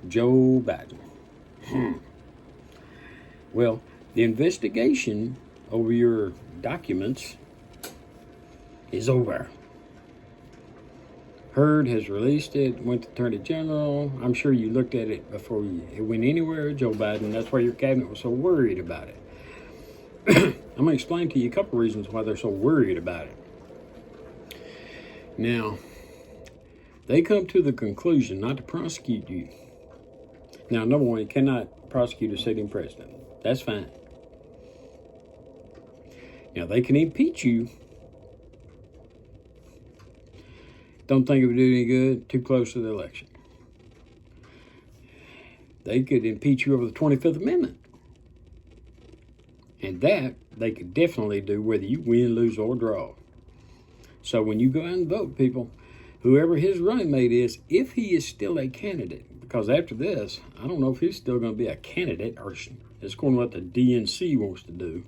Joe Biden. Well, the investigation over your documents is over. Heard has released it, went to Attorney General. I'm sure you looked at it before it went anywhere, Joe Biden. That's why your cabinet was so worried about it. I'm going to explain to you a couple reasons why they're so worried about it. Now, they come to the conclusion not to prosecute you. Now, number one, you cannot prosecute a sitting president. That's fine. Now, they can impeach you. Don't think it would do any good, too close to the election. They could impeach you over the 25th Amendment. And that they could definitely do whether you win, lose, or draw. So when you go out and vote, people, whoever his running mate is, if he is still a candidate, because after this, I don't know if he's still going to be a candidate or it's going to what the DNC wants to do.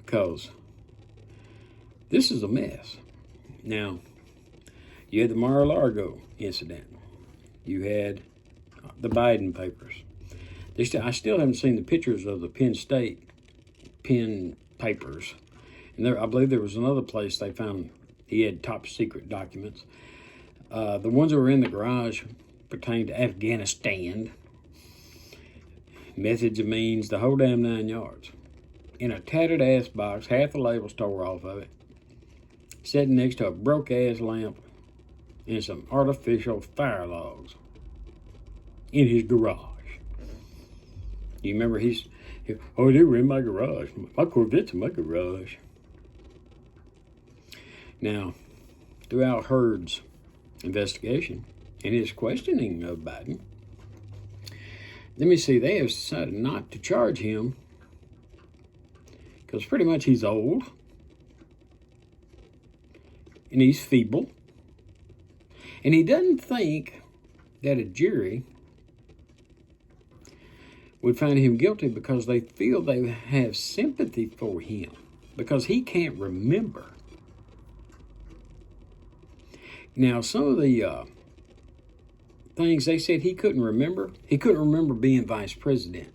Because this is a mess. Now, you had the Mar-a-Lago incident. You had the Biden papers. I still haven't seen the pictures of the Penn State pen papers. And I believe there was another place they found he had top secret documents. The ones that were in the garage pertained to Afghanistan. Methods and means, the whole damn 9 yards. In a tattered ass box, half the labels tore off of it. Sitting next to a broke ass lamp and some artificial fire logs in his garage. You remember they were in my garage. My Corvette's in my garage. Now, throughout Heard's investigation and his questioning of Biden, let me see, they have decided not to charge him because pretty much he's old and he's feeble. And he doesn't think that a jury would find him guilty because they feel they have sympathy for him because he can't remember. Now, some of the things they said he couldn't remember being vice president.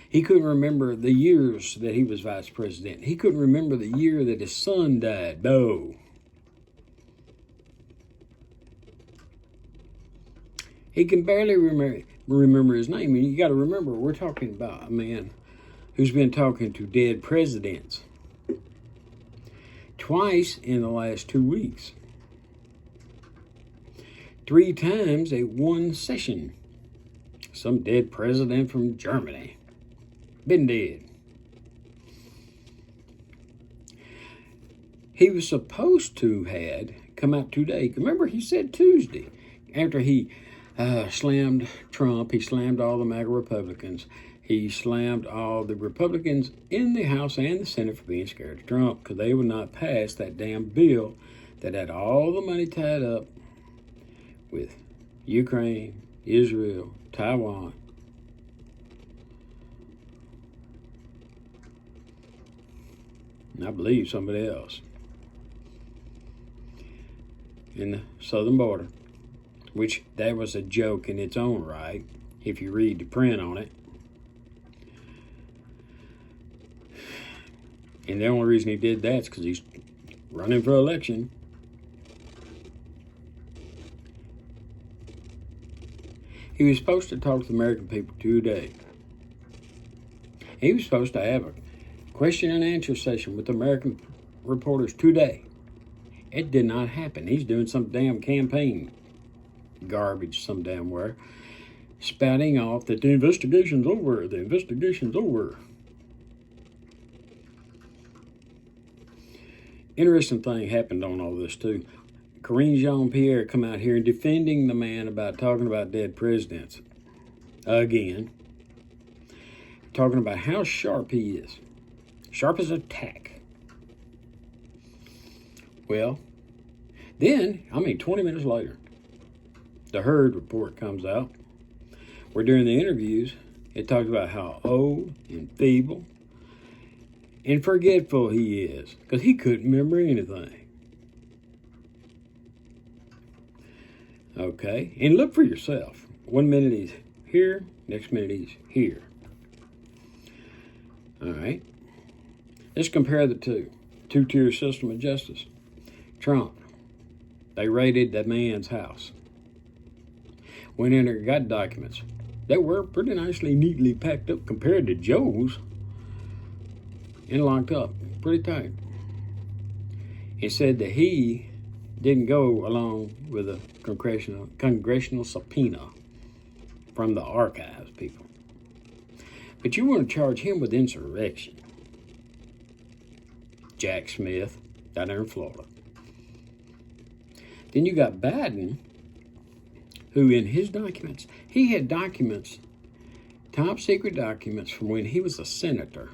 He couldn't remember the years that he was vice president. He couldn't remember the year that his son died. No. He can barely remember his name. And you got to remember, we're talking about a man who's been talking to dead presidents twice in the last 2 weeks. 3 times at one session. Some dead president from Germany. Been dead. He was supposed to had come out today. Remember, he said Tuesday, after he slammed Trump, he slammed all the MAGA Republicans. He slammed all the Republicans in the House and the Senate for being scared of Trump because they would not pass that damn bill that had all the money tied up with Ukraine, Israel, Taiwan. And I believe somebody else. In the southern border. Which that was a joke in its own right, if you read the print on it. And the only reason he did that is because he's running for election. He was supposed to talk to the American people today. He was supposed to have a question and answer session with the American reporters today. It did not happen. He's doing some damn campaign garbage some damn where, spouting off that the investigation's over. Interesting thing happened on all this too. Karine Jean-Pierre come out here defending the man about talking about dead presidents again, talking about how sharp he is, sharp as a tack. Well, then 20 minutes later, the Heard report comes out, where during the interviews, it talks about how old and feeble and forgetful he is, because he couldn't remember anything. Okay, and look for yourself. 1 minute he's here, next minute he's here. All right. Let's compare the two-tier system of justice. Trump, they raided that man's house. Went in there, got documents. They were pretty nicely, neatly packed up compared to Joe's, and locked up pretty tight. He said that he didn't go along with a congressional subpoena from the archives people. But you want to charge him with insurrection. Jack Smith, down there in Florida. Then you got Biden, who in his documents, he had documents, top secret documents from when he was a senator.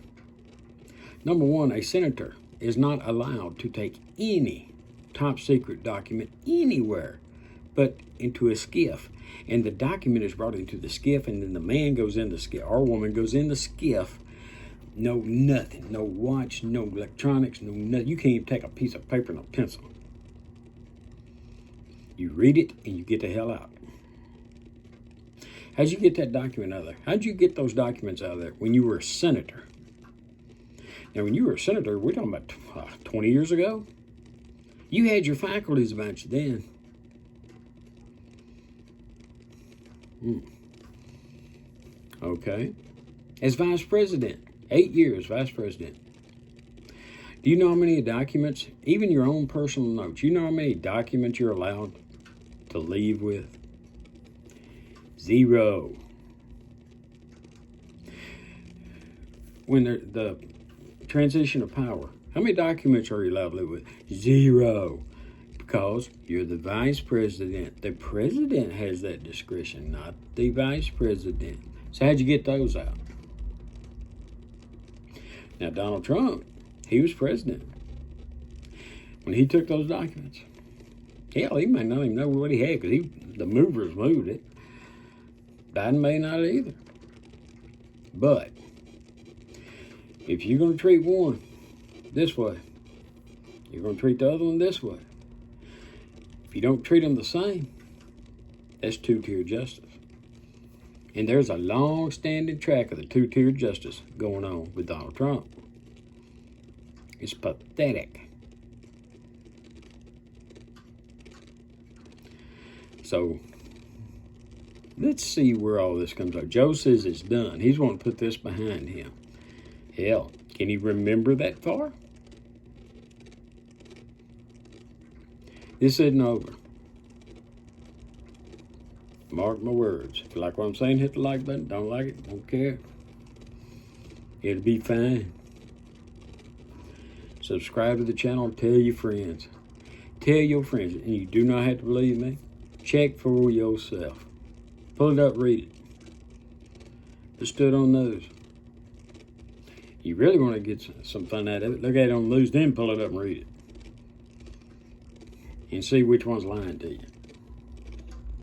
Number one, a senator is not allowed to take any top secret document anywhere but into a skiff. And the document is brought into the skiff, and then the man goes in the skiff, or woman goes in the skiff. No nothing, no watch, no electronics, no nothing. You can't even take a piece of paper and a pencil. You read it and you get the hell out. How'd you get that document out of there? How'd you get those documents out of there when you were a senator? Now, when you were a senator, we're talking about 20 years ago. You had your faculties about you then. Okay. As vice president, 8 years vice president. Do you know how many documents, even your own personal notes, you know how many documents you're allowed to leave with? 0. When the transition of power, how many documents are you allowed to leave with? 0. Because you're the vice president. The president has that discretion, not the vice president. So how'd you get those out? Now, Donald Trump, he was president. When he took those documents, hell, he may not even know what he had because the movers moved it. Biden may not either. But if you're going to treat one this way, you're going to treat the other one this way. If you don't treat them the same, that's two-tier justice. And there's a long-standing track of the two-tier justice going on with Donald Trump. It's pathetic. So, let's see where all this comes out. Joe says it's done. He's wanting to put this behind him. Hell, can he remember that far? This isn't over. Mark my words. If you like what I'm saying, hit the like button. Don't like it, don't care. It'll be fine. Subscribe to the channel. Tell your friends. Tell your friends. And you do not have to believe me. Check for yourself. Pull it up, read it. Just stood on those. You really want to get some fun out of it, look at it on the news, then pull it up and read it. And see which one's lying to you.